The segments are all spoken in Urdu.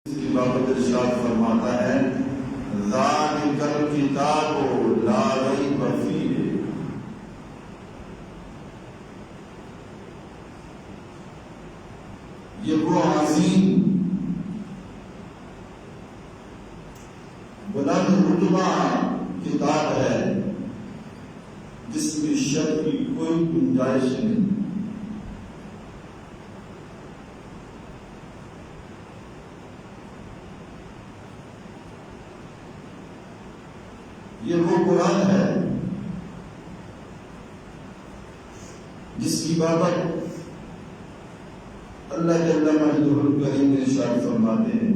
اس کی بابت ارشاد فرماتا ہے ذالک الکتاب لا ریب فیہ، یہ وہ عظیم بلند رتبہ کتاب ہے جس میں شک کی کوئی گنجائش نہیں۔ یہ وہ قرآن ہے جس کی بابت اللہ جل مجدہ الکریم نے ارشاد فرماتے ہیں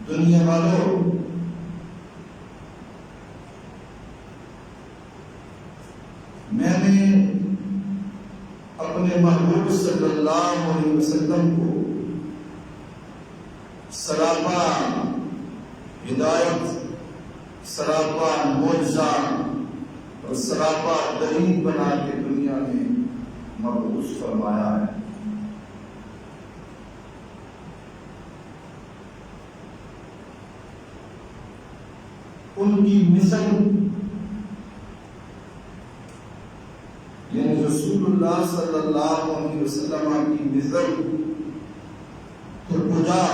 دنیا والوں، میں نے اپنے محبوب صلی اللہ علیہ وسلم کو سراپا ہدایت، سراپا معجزہ اور سراپا دلیل بنا کے دنیا میں مبعوث فرمایا ہے۔ ان کی مثل یعنی رسول اللہ صلی اللہ علیہ وسلم کی مثل تو کجا،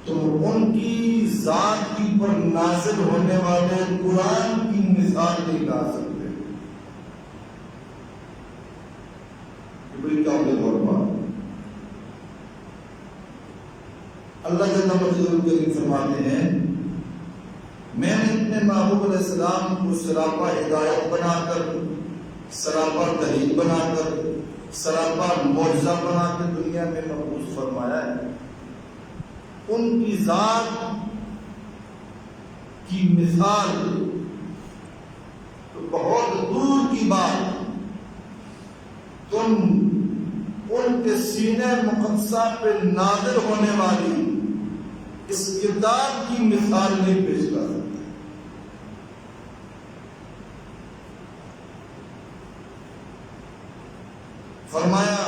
تو ان کی ذات کی پر نازل ہونے والے قرآن کی مثال نہیں لا سکتے۔ یہ بڑی قابل غور بات۔ اللہ جل مجدہ الکریم فرماتے ہیں میں نے اپنے محبوب علیہ السلام کو سراپا ہدایت بنا کر، سراپا دلیل بنا کر، سراپا معجزہ بنا کے دنیا میں مبعوث فرمایا ہے۔ ان کی ذات کی مثال تو بہت دور کی بات، تم ان کے سینے مقدسہ پہ نازل ہونے والی اس کتاب کی مثال نہیں پیش کر سکتے۔ فرمایا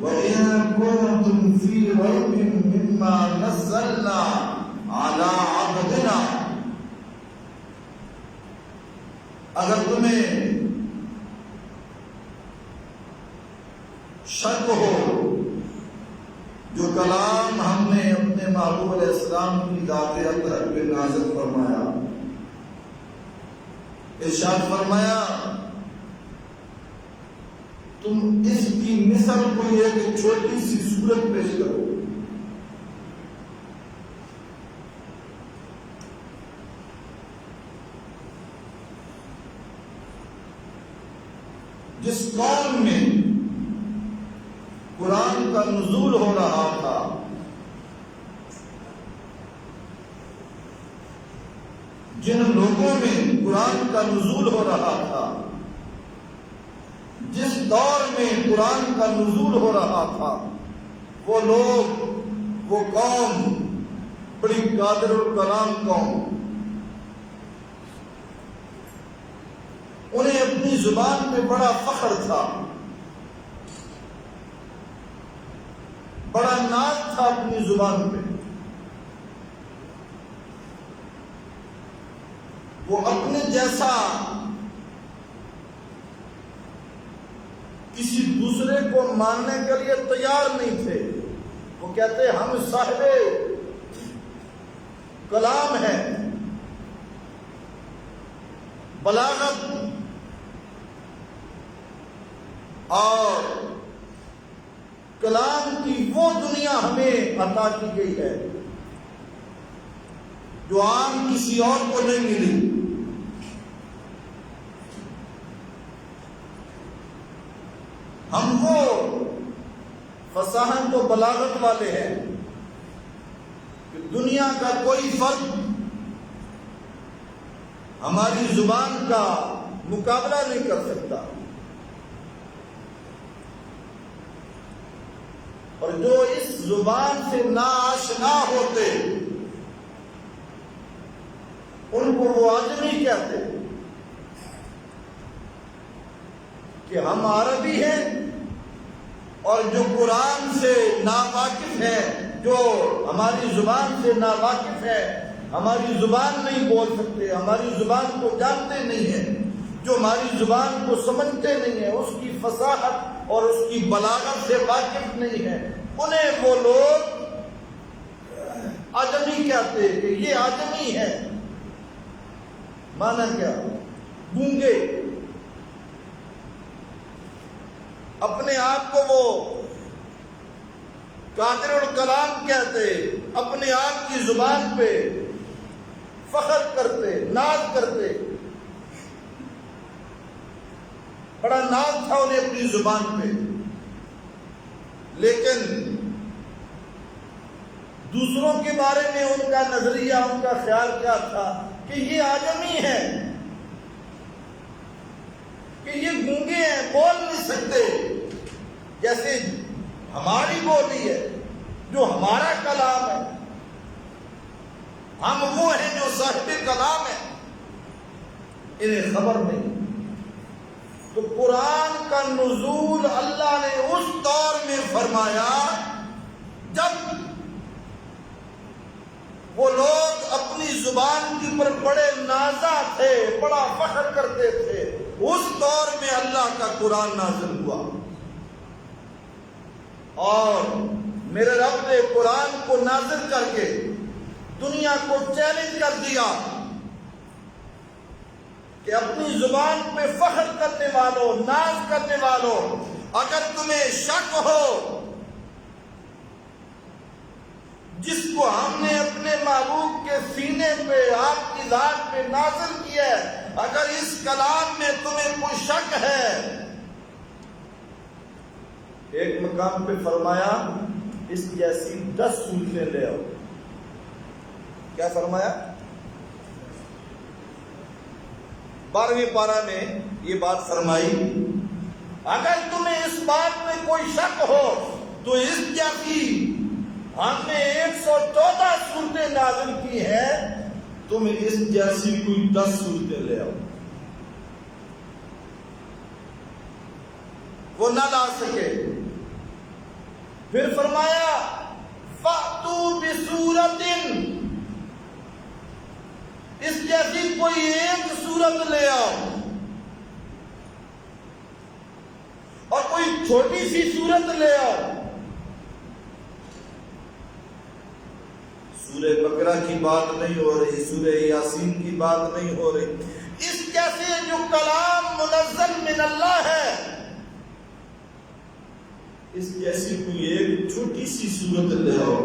وَإِن كُنتُمْ فِي رَيْبٍ مِّمَّا نَزَّلْنَا عَلَىٰ عَبْدِنَا، اگر تمہیں شک ہو جو کلام ہم نے اپنے محبوب علیہ السلام کی ذات اطہر پہ نازل فرمایا، ارشاد فرمایا تم اس کی مثل کو یہ کہ چھوٹی سی صورت پیش کرو، جس قوم میں قرآن کا نزول ہو رہا تھا، جن لوگوں میں قرآن کا نزول ہو رہا تھا، جس دور میں قرآن کا نزول ہو رہا تھا، وہ لوگ، وہ قوم بڑی قادر الکلام قوم، انہیں اپنی زبان پہ بڑا فخر تھا، بڑا ناز تھا اپنی زبان پہ۔ وہ اپنے جیسا کسی دوسرے کو ماننے کے لیے تیار نہیں تھے۔ وہ کہتے ہم صاحب کلام ہیں، بلاغت اور کلام کی وہ دنیا ہمیں عطا کی گئی ہے جو عام کسی اور کو نہیں ملی۔ ہم وہ فصاحت و بلاغت والے ہیں کہ دنیا کا کوئی فرد ہماری زبان کا مقابلہ نہیں کر سکتا، اور جو اس زبان سے ناآشنا ہوتے ان کو وہ آدمی کہتے۔ کہ ہم عربی ہیں اور جو قرآن سے ناواقف ہے، جو ہماری زبان سے ناواقف ہے، ہماری زبان نہیں بول سکتے، ہماری زبان کو جانتے نہیں ہیں، جو ہماری زبان کو سمجھتے نہیں ہیں، اس کی فصاحت اور اس کی بلاغت سے واقف نہیں ہے، انہیں وہ لوگ عجمی کہتے ہیں کہ یہ عجمی ہے۔ مانا کیا؟ گونگے، اپنے آپ کو وہ قادر الکلام کہتے، اپنے آپ کی زبان پہ فخر کرتے، ناز کرتے، بڑا ناز تھا انہیں اپنی زبان پہ، لیکن دوسروں کے بارے میں ان کا نظریہ، ان کا خیال کیا تھا کہ یہ عجمی ہے، کہ یہ گونگے ہیں، بول نہیں سکتے، جیسے ہماری بولی ہے، جو ہمارا کلام ہے، ہم وہ ہیں جو صاحب کلام ہیں، انہیں خبر نہیں۔ تو قرآن کا نزول اللہ نے اس دور میں فرمایا جب وہ لوگ اپنی زبان کے اوپر بڑے نازا تھے، بڑا فخر کرتے تھے، اس دور میں اللہ کا قرآن نازل ہوا، اور میرے رب نے قرآن کو نازل کر کے دنیا کو چیلنج کر دیا کہ اپنی زبان پہ فخر کرنے والوں، ناز کرنے والوں، اگر تمہیں شک ہو جس کو ہم نے اپنے محبوب کے سینے پہ، آپ کی ذات پہ نازل کیا ہے، اگر اس کلام میں تمہیں کوئی شک ہے، ایک مقام پہ فرمایا اس جیسی 10 صورتیں لے آؤ۔ کیا فرمایا؟ 12ویں پارہ میں یہ بات فرمائی، اگر تمہیں اس بات میں کوئی شک ہو تو اس جیسی ہم نے 114 صورتیں نازل کی ہیں، تم اس جیسی کوئی 10 صورتیں لے آؤ۔ وہ نہ لا سکے، پھر فرمایا فَأْتُوا بِسُورَةٍ، اس جیسی کوئی ایک صورت لے آؤ، اور کوئی چھوٹی سی صورت لے آؤ۔ سورہ بقرہ کی بات نہیں ہو رہی، سورہ یاسین کی بات نہیں ہو رہی، اس جیسے جو کلام منزل من اللہ ہے، اس جیسی کوئی ایک چھوٹی سی صورت لے آؤ۔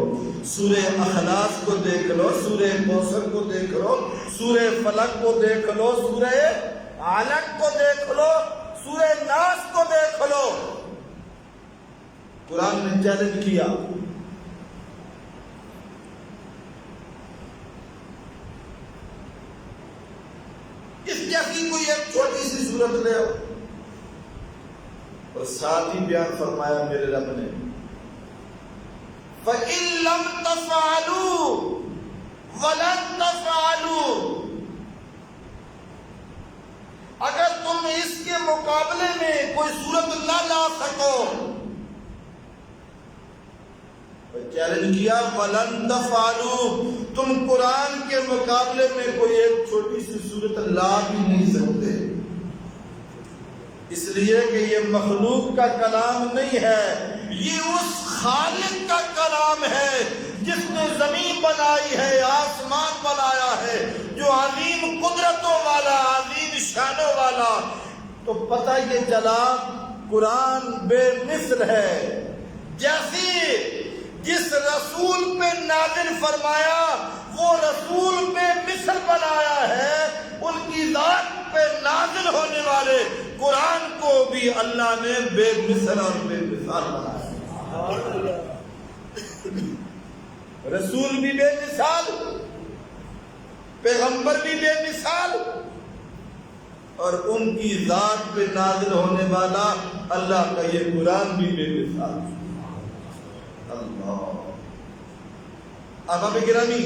سورہ اخلاص کو دیکھ لو، سورہ کوثر کو دیکھ لو، سورہ فلق کو دیکھ لو، سورہ علق کو دیکھ لو، سورہ ناس کو دیکھ لو۔ قرآن نے چیلنج کیا، اس جیسی کوئی ایک چھوٹی سی صورت لے آؤ، اور ساتھ ہی بیان فرمایا میرے رب نے فَإِن لَمْ تَفْعَلُوا وَلَن تَفْعَلُوا، اگر تم اس کے مقابلے میں کوئی صورت نہ لا سکو، چیلنج کیا وَلَن تَفْعَلُوا، تم قرآن کے مقابلے میں کوئی ایک چھوٹی سی صورت لا بھی نہیں سکتے، اس لیے کہ یہ مخلوق کا کلام نہیں ہے، یہ اس خالق کا کلام ہے جس نے زمین بنائی ہے، آسمان بنایا ہے، جو عظیم قدرتوں والا، عظیم شانوں والا۔ تو پتہ یہ چلا قرآن بے مثل ہے، جیسی جس رسول پہ نازل فرمایا وہ رسول پہ مثل بنایا ہے، ان کی ذات پہ نازل ہونے والے قرآن کو بھی اللہ نے بے مثل اور بے مثال بنایا۔ رسول بھی بے مثال، پیغمبر بھی بے مثال، اور ان کی ذات پہ نازل ہونے والا اللہ کا یہ قرآن بھی بے مثال۔ اللہ احباب گرامی،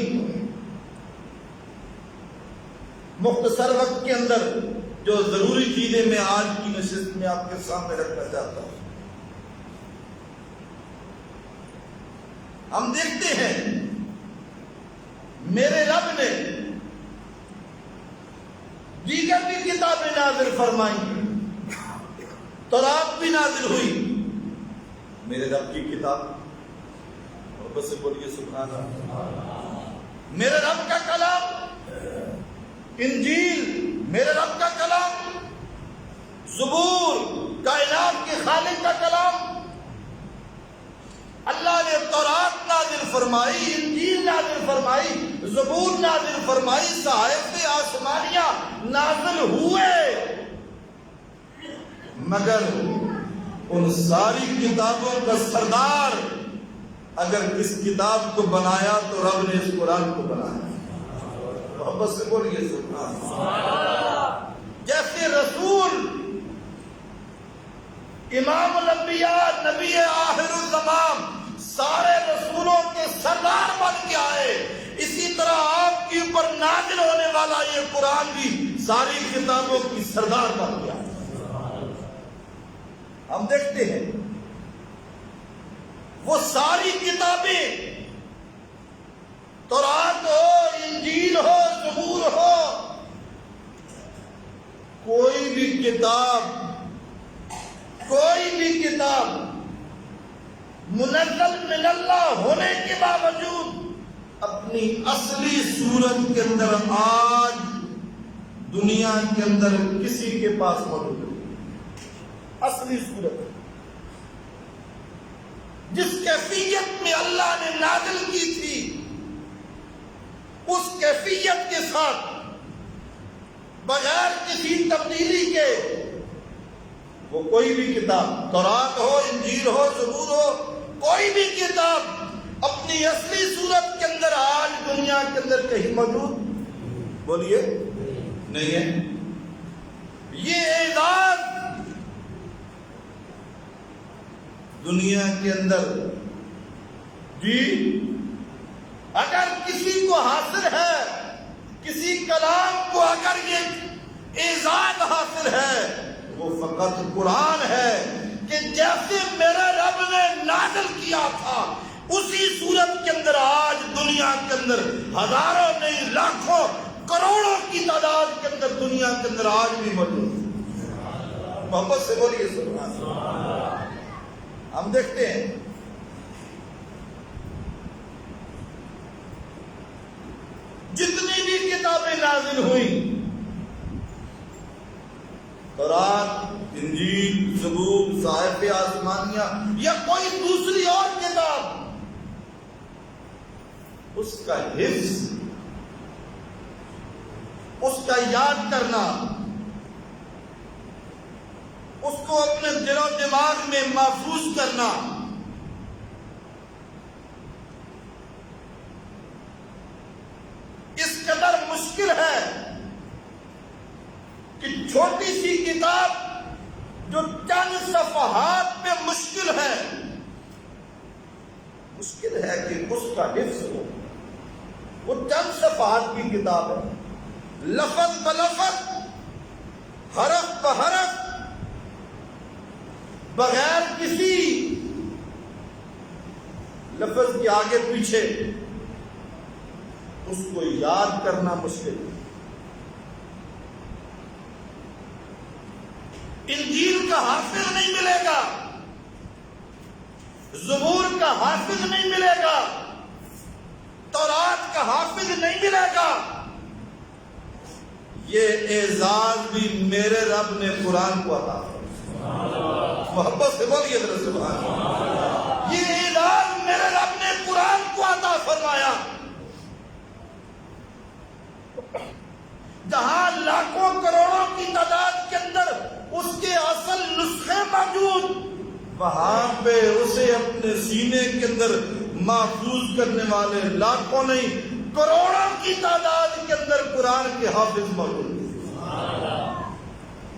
مختصر وقت کے اندر جو ضروری چیزیں میں آج کی نشست میں آپ کے سامنے رکھنا چاہتا ہوں. ہم دیکھتے ہیں میرے رب نے دیگر بھی کتابیں نازل فرمائی، تورات بھی نازل ہوئی. میرے رب کی کتاب، محبت سے بولیے سبحان اللہ. میرے رب کا کلام انجیل، میرے رب کا کلام زبور، کائنات کے خالق کا کلام. اللہ نے تورات نازل فرمائی، انجیل نازل فرمائی، زبور نازل فرمائی، صحائف آسمانیہ نازل ہوئے، مگر ان ساری کتابوں کا سردار اگر اس کتاب کو بنایا تو رب نے اس قرآن کو بنایا. محبت سے بولیے سبحان اللہ. جیسے رسول امام الانبیاء، نبی آخر الزمان، سارے رسولوں کے سردار بن کے آئے، اسی طرح آپ کے اوپر نازل ہونے والا یہ قرآن بھی ساری کتابوں کی سردار بن کے آئے. ہم دیکھتے ہیں وہ ساری کتابیں، تورات ہو، انجیل ہو، زبور ہو، کوئی بھی کتاب منزل من اللہ ہونے کے باوجود اپنی اصلی صورت کے اندر آج دنیا کے اندر کسی کے پاس موجود نہیں. اصلی صورت جس کیفیت میں اللہ نے نازل کی تھی، اس کیفیت کے ساتھ بغیر کسی تبدیلی کے وہ کوئی بھی کتاب، تورات ہو، انجیل ہو، زبور ہو، کوئی بھی کتاب اپنی اصلی صورت کے اندر آج دنیا کے اندر کہیں موجود بولیے نہیں ہے. یہ اعزاز دنیا کے اندر جی اگر کسی کو حاصل ہے، کسی کلام کو اگر یہ اعزاز حاصل ہے، وہ فقط قرآن ہے کہ جیسے میرے رب نے نازل کیا تھا اسی صورت کے اندر آج دنیا کے اندر ہزاروں نہیں، لاکھوں، کروڑوں کی تعداد کے اندر دنیا کے اندر آج بھی موجود. محبت سے بولیے سبحان اللہ. ہم دیکھتے ہیں جتنی بھی کتابیں نازل ہوئیں، تورات، انجیل، زبور، صحائف آسمانیہ یا کوئی دوسری اور کتاب، اس کا حفظ، اس کا یاد کرنا، اس کو اپنے دل و دماغ میں محفوظ کرنا، اس قدر مشکل ہے کہ چھوٹی سی کتاب جو چند صفحات پہ مشکل ہے کہ اس کا حفظ ہو. وہ چند صفحات کی کتاب ہے، لفظ بلفظ، حرف بحرف، بغیر کسی لفظ کے آگے پیچھے اس کو یاد کرنا مشکل ہے. انجیل کا حافظ نہیں ملے گا، زبور کا حافظ نہیں ملے گا، تورات کا حافظ نہیں ملے گا. یہ اعزاز بھی میرے رب نے قرآن کو عطا فرمایا. محبت سے بولیے ذرا سبحان اللہ. یہ اعزاز میرے رب نے قرآن کو عطا فرمایا. جہاں لاکھوں کروڑوں کی تعداد کے اندر اس کے اصل نسخے موجود، وہاں پہ اسے اپنے سینے کے اندر محفوظ کرنے والے لاکھوں نہیں، کروڑوں کی تعداد کے اندر قرآن کے حافظ موجود ہیں.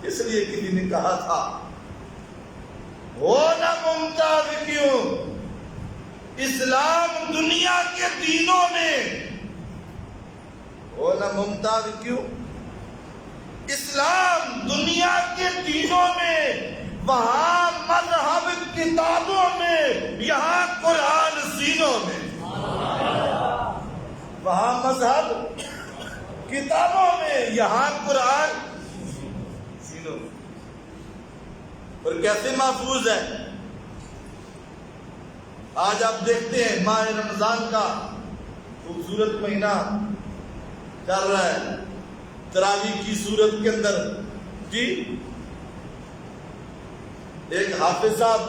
اس لیے کسی نے کہا تھا ہو نہ ممتاز کیوں اسلام دنیا کے دینوں میں، ہو نہ ممتاز کیوں اسلام دنیا کے دینوں میں، وہاں مذہب کتابوں میں، یہاں قرآن سینوں میں۔ وہاں مذہب کتابوں میں، یہاں قرآن سینوں میں۔ اور کیسے محفوظ ہے؟ آج آپ دیکھتے ہیں ماہ رمضان کا خوبصورت مہینہ چل رہا ہے، تراویح کی صورت کے اندر جی ایک حافظ صاحب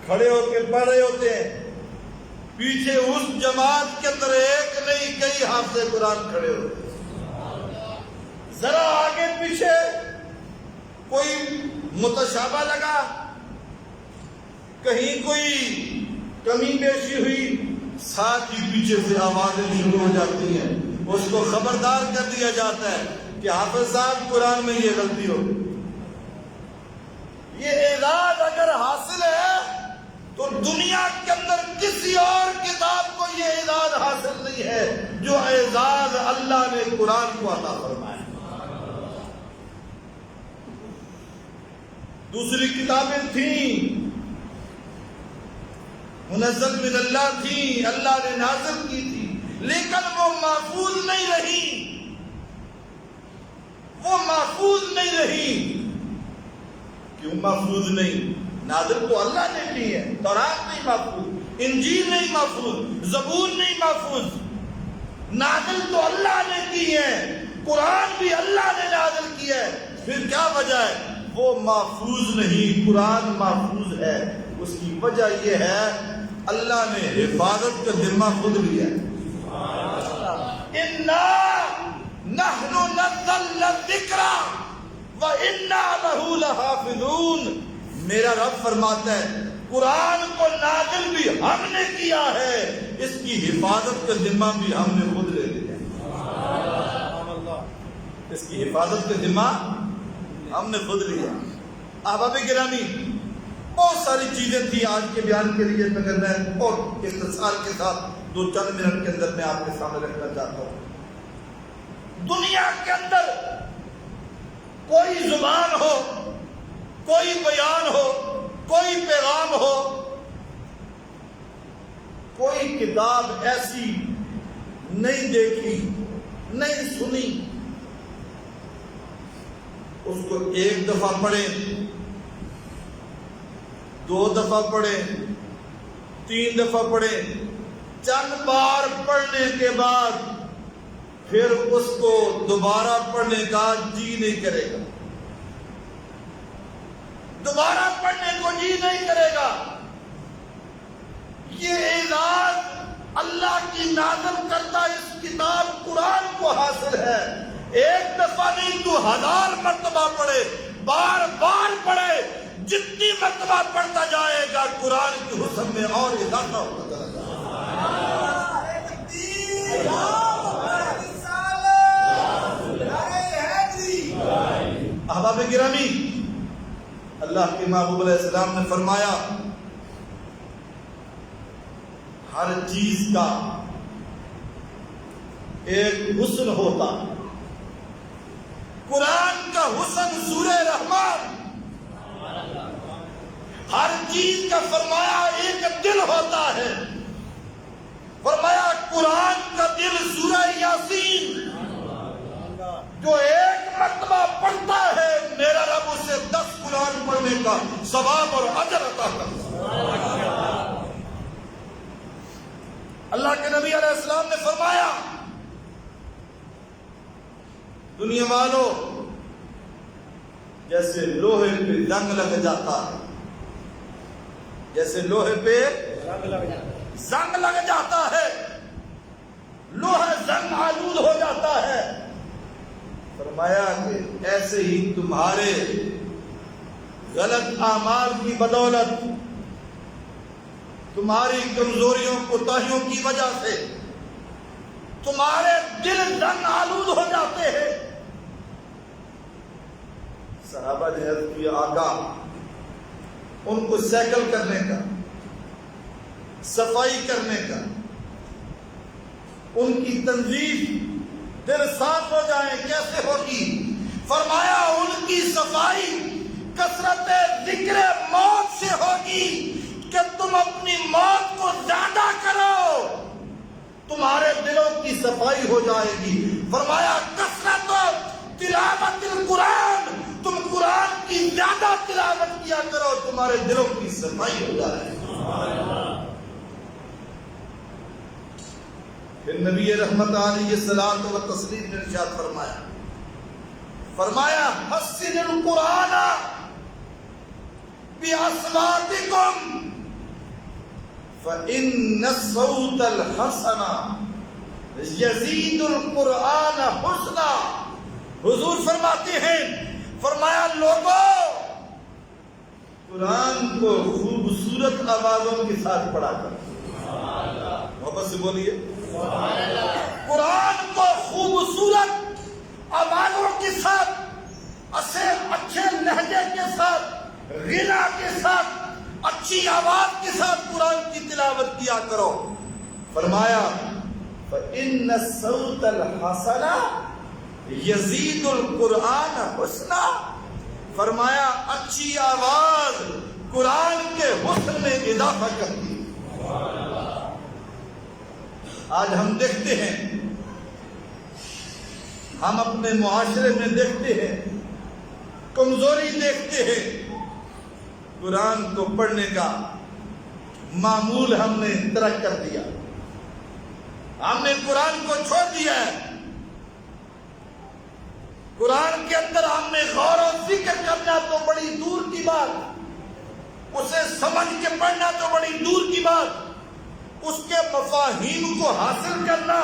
کھڑے ہو کے پڑھ رہے ہوتے ہیں، پیچھے اس جماعت کے اندر ایک نہیں کئی حافظ قرآن کھڑے ہوتے ہیں۔ ذرا آگے پیچھے کوئی متشابہ لگا، کہیں کوئی کمی بیشی ہوئی، ساتھ ہی پیچھے سے آوازیں شروع ہو جاتی ہیں، اس کو خبردار کر دیا جاتا ہے کہ حافظ صاحب قرآن میں یہ غلطی ہو۔ یہ اعزاز اگر حاصل ہے تو دنیا کے اندر کسی اور کتاب کو یہ اعزاز حاصل نہیں ہے جو اعزاز اللہ نے قرآن کو عطا فرمایا۔ دوسری کتابیں تھیں، منزل من اللہ تھی، اللہ نے نازل کی تھی، لیکن وہ محفوظ نہیں رہی، وہ محفوظ نہیں رہی۔ کیوں محفوظ نہیں؟ نازل تو اللہ نے کی ہے، تورات نہیں محفوظ، انجیل نہیں محفوظ، زبور نہیں محفوظ، نازل تو اللہ نے کی ہے، قرآن بھی اللہ نے نازل کی ہے، پھر کیا وجہ ہے؟ وہ محفوظ نہیں، قرآن محفوظ ہے۔ اس کی وجہ یہ ہے اللہ نے حفاظت کا ذمہ خود لیا ہے۔ اِنَّا نَحْنُ نَزَّلْنَا الذِّكْرَ وَإِنَّا لَهُ لَحَافِظُونَ۔ میرا رب فرماتا ہے قرآن کو نازل بھی ہم نے کیا ہے، اس کی حفاظت کا ذمہ بھی ہم نے خود لے لیا ہے۔ اس کی حفاظت کا ذمہ ہم نے خود لیا۔ احباب گرامی، بہت ساری چیزیں تھیں آج کے بیان کے لیے، مگر میں اور اختصار کے ساتھ دو چند منٹ کے اندر میں آپ کے سامنے رکھنا چاہتا ہوں۔ دنیا کے اندر کوئی زبان ہو، کوئی بیان ہو، کوئی پیغام ہو، کوئی کتاب ایسی نہیں دیکھی، نہیں سنی، اس کو ایک دفعہ پڑھیں، دو دفعہ پڑھیں، تین دفعہ پڑھیں، چند بار پڑھنے کے بعد پھر اس کو دوبارہ پڑھنے کا جی نہیں کرے گا، دوبارہ پڑھنے کو جی نہیں کرے گا۔ یہ اعزاز اللہ کی نازل کردہ اس کتاب قرآن کو حاصل ہے۔ ایک دفعہ نہیں تو 1000 مرتبہ پڑھے، بار بار پڑھے، جتنی مرتبہ پڑھتا جائے گا قرآن کی حسن میں اور اضافہ ہوتا جائے گا۔ احباب گرامی، اللہ کے محبوب علیہ السلام نے فرمایا ہر چیز کا ایک حسن ہوتا، قرآن کا حسن سورہ رحمان، ہر چیز کا فرمایا ایک دل ہوتا ہے، فرمایا قرآن کا دل سورہ یاسین، جو ایک مرتبہ پڑھتا ہے میرا رب اسے 10 قرآن پڑھنے کا ثواب اور اجر عطا کرتا ہے۔ اللہ کے نبی علیہ السلام نے فرمایا دنیا والوں، جیسے لوہے پہ زنگ لگ جاتا ہے، جیسے لوہے پہ زنگ لگ جاتا ہے، لوہا زنگ آلود ہو جاتا ہے، فرمایا کہ ایسے ہی تمہارے غلط اعمال کی بدولت، تمہاری کمزوریوں کوتاہیوں کی وجہ سے تمہارے دل زنگ آلود ہو جاتے ہیں۔ صحابہ نے عرض کیا آقا، ان کو سیکل کرنے کا، صفائی کرنے کا، ان کی تنظیف دل صاف ہو جائے کیسے ہوگی؟ فرمایا ان کی صفائی کثرت ذکر موت سے ہوگی کہ تم اپنی موت کو زیادہ کرو، تمہارے دلوں کی صفائی ہو جائے گی۔ فرمایا کثرت تلاوت القرآن، تم قرآن کی زیادہ تلاوت کیا کرو، تمہارے دلوں کی صفائی ہو جائے گی۔ پھر نبی رحمت علیہ الصلوۃ والتسلیم نے ارشاد فرمایا حسن القرآن بأصواتکم فإن الصوت الحسن یزید القرآن حسنا۔ حضور فرماتے ہیں، فرمایا لوگوں قرآن کو خوبصورت آوازوں کے ساتھ پڑھا کر، محبت سے بولیے قرآن کو خوبصورت آوازوں کے ساتھ، اچھے لہجے کے ساتھ، غنا کے ساتھ، اچھی آواز کے ساتھ قرآن کی تلاوت کیا کرو۔ فرمایا فإن الصوت الحسن یزید القرآن حسنا، فرمایا اچھی آواز قرآن کے حسن میں اضافہ کرتی ہے۔ آج ہم دیکھتے ہیں، ہم اپنے معاشرے میں دیکھتے ہیں، کمزوری دیکھتے ہیں، قرآن کو پڑھنے کا معمول ہم نے ترک کر دیا، ہم نے قرآن کو چھوڑ دیا ہے۔ قرآن کے اندر ہم نے غور و فکر کرنا تو بڑی دور کی بات، اسے سمجھ کے پڑھنا تو بڑی دور کی بات، اس کے مفاہیم کو حاصل کرنا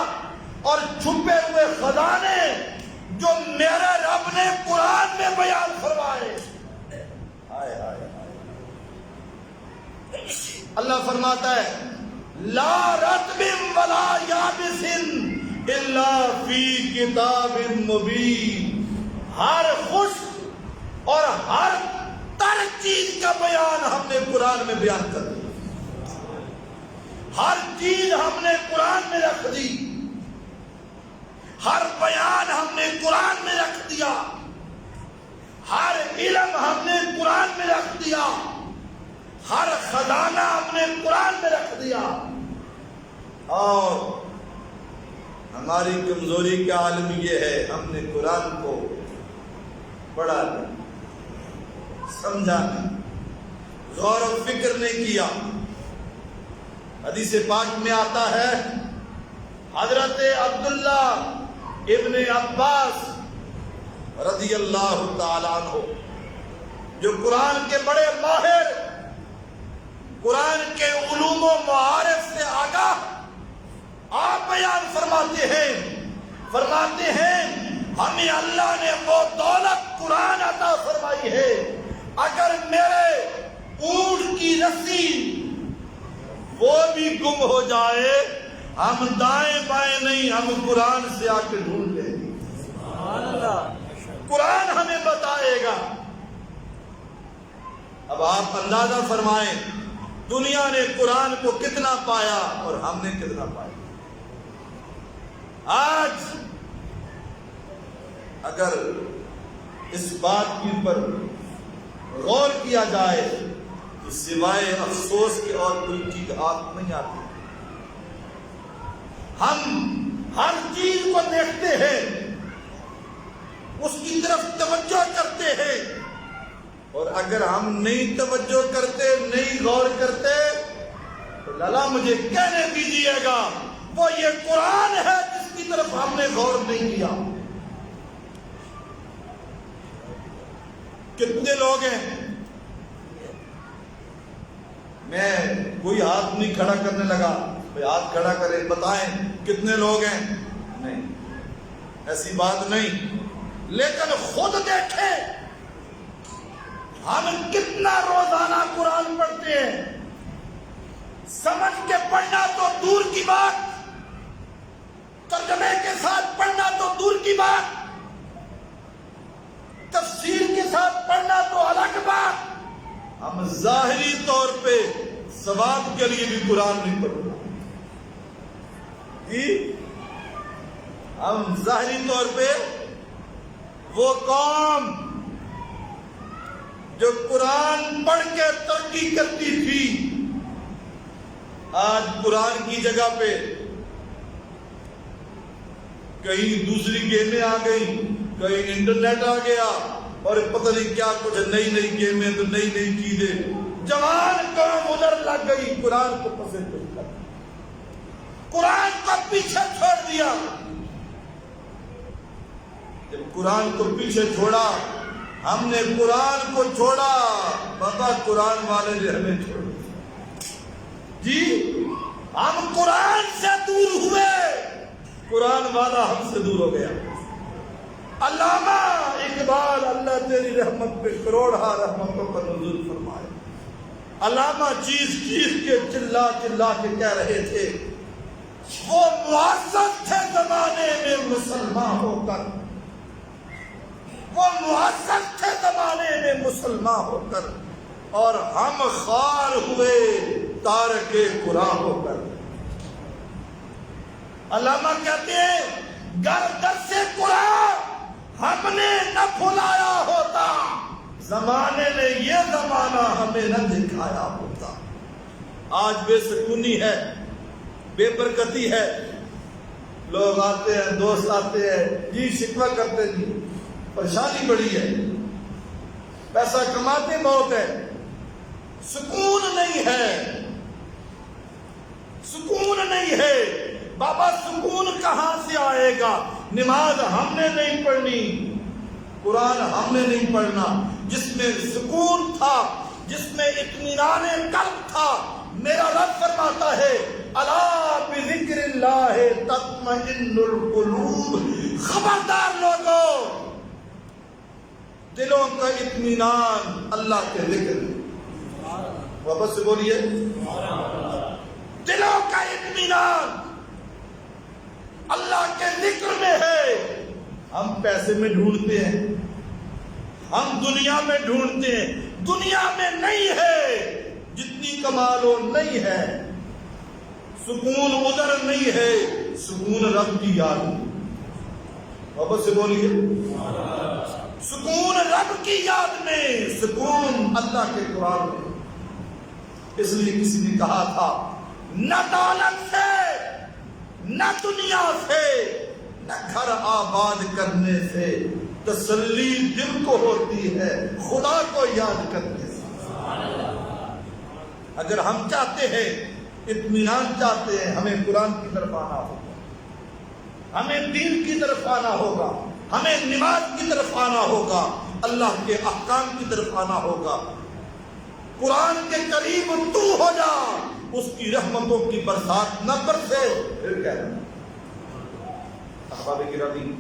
اور چھپے ہوئے خزانے جو میرے رب نے قرآن میں بیان فرمائے، اللہ فرماتا ہے لا رطب ولا یابس الا فی کتاب مبین، ہر خشک اور ہر تر چیز کا بیان ہم نے قرآن میں بیان کر دیا، ہر چیز ہم نے قرآن میں رکھ دی، ہر بیان ہم نے قرآن میں رکھ دیا، ہر علم ہم نے قرآن میں رکھ دیا، ہر خزانہ ہم نے قرآن میں رکھ دیا۔ اور ہماری کمزوری کا عالم یہ ہے، ہم نے قرآن کو پڑھا نہیں، سمجھا نہیں، غور و فکر نہیں کیا۔ حدیث پاک میں آتا ہے حضرت عبداللہ ابن عباس رضی اللہ تعالیٰ عنہ، جو قرآن کے بڑے ماہر، قرآن کے علوم و معارف سے آگاہ، آپ بیان فرماتے ہیں ہمیں اللہ نے وہ دولت قرآن عطا فرمائی ہے، اگر میرے اونٹ کی رسی وہ بھی گم ہو جائے، ہم دائیں بائیں نہیں، ہم قرآن سے آ کے ڈھونڈ لیں گے، قرآن ہمیں بتائے گا۔ اب آپ اندازہ فرمائیں دنیا نے قرآن کو کتنا پایا اور ہم نے کتنا پایا۔ آج اگر اس بات کے اوپر غور کیا جائے تو سوائے افسوس کے اور کوئی چیز ہاتھ نہیں آتی۔ ہم ہر چیز کو دیکھتے ہیں، اس کی طرف توجہ کرتے ہیں، اور اگر ہم نہیں توجہ کرتے، نہیں غور کرتے تو لالا مجھے کہنے دیجیے گا وہ یہ قرآن ہے جس کی طرف ہم نے غور نہیں کیا۔ کتنے لوگ ہیں، میں کوئی ہاتھ نہیں کھڑا کرنے لگا، بھئی ہاتھ کھڑا کریں، بتائیں کتنے لوگ ہیں، نہیں ایسی بات نہیں، لیکن خود دیکھیں ہم کتنا روزانہ قرآن پڑھتے ہیں، سمجھ کے پڑھنا تو دور کی بات، ترجمے کے ساتھ پڑھنا تو دور کی بات، تفسیر کے ساتھ پڑھنا تو الگ بات، ہم ظاہری طور پہ ثواب کے لیے بھی قرآن نہیں پڑھتے، ہم ظاہری طور پہ وہ قوم جو قرآن پڑھ کے ترقی کرتی تھی، آج قرآن کی جگہ پہ کہیں دوسری گیمیں آ گئی، کہیں انٹرنیٹ آ گیا، اور پتہ نہیں کیا کچھ نئی نئی گیمیں تو نئی نئی چیزیں، جوان قوم ادھر لگ گئی، قرآن کو پسند نہیں کر، قرآن کو پیچھے چھوڑ دیا۔ جب قرآن کو پیچھے چھوڑا، ہم نے قرآن کو چھوڑا، بابا قرآن والے نے ہمیں چھوڑ دیا جی، ہم قرآن سے دور ہوئے، قرآن والا ہم سے دور ہو گیا۔ علامہ اقبال اللہ تیری رحمت پہ کروڑہا رحمتوں کا نزول فرمائے، علامہ چیز کے چلا چلا کے کہہ رہے تھے، وہ معزز تھے زمانے میں مسلمان ہو کر، وہ معزز تھے زمانے میں مسلمان ہو کر، اور ہم خوار ہوئے تارک قرآن ہو کر۔ علامہ کہتے ہیں گر درس قرآن ہم نے نہ بھلایا ہوتا، زمانے نے یہ زمانہ ہمیں نہ دکھایا ہوتا۔ آج بے سکونی ہے، بے برکتی ہے، لوگ آتے ہیں، دوست آتے ہیں، جی شکوہ کرتے جی پریشانی بڑی ہے، پیسہ کماتے بہت ہے، سکون نہیں ہے، سکون نہیں ہے۔ بابا سکون کہاں سے آئے گا؟ نماز ہم نے نہیں پڑھنی، قرآن ہم نے نہیں پڑھنا، جس میں سکون تھا، جس میں اطمینان قلب تھا۔ میرا رب فرماتا ہے الا بذکر اللہ تطمئن القلوب، خبردار لوگوں، دلوں کا اطمینان اللہ کے ذکر میں، واپس سے بولیے، دلوں کا اطمینان اللہ کے ذکر میں ہے۔ ہم پیسے میں ڈھونڈتے ہیں، ہم دنیا میں ڈھونڈتے ہیں، دنیا میں نہیں ہے، جتنی کما لو نہیں ہے، سکون ادھر نہیں ہے، سکون رب کی یاد میں، واپس سے بولیے، سکون رب کی یاد میں، سکون اللہ کے قرآن میں۔ اس لیے کسی نے کہا تھا نہ دولت سے، نہ دنیا سے، نہ گھر آباد کرنے سے تسلی دل کو ہوتی ہے، خدا کو یاد کرنے سے۔ اگر ہم چاہتے ہیں، اطمینان چاہتے ہیں، ہمیں قرآن کی طرف آنا ہوگا، ہمیں دین کی طرف آنا ہوگا، ہمیں نماز کی طرف آنا ہوگا، اللہ کے احکام کی طرف آنا ہوگا۔ قرآن کے قریب تو ہو جا، اس کی رحمتوں کی برسات نہ برسے، پھر کیا ہے؟ احباب گرامی،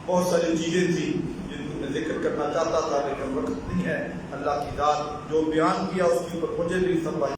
بہت ساری چیزیں تھیں جن کو میں ذکر کرنا چاہتا تھا، لیکن وقت نہیں ہے۔ اللہ کی ذات جو بیان کیا اس کے اوپر مجھے بھی سمجھ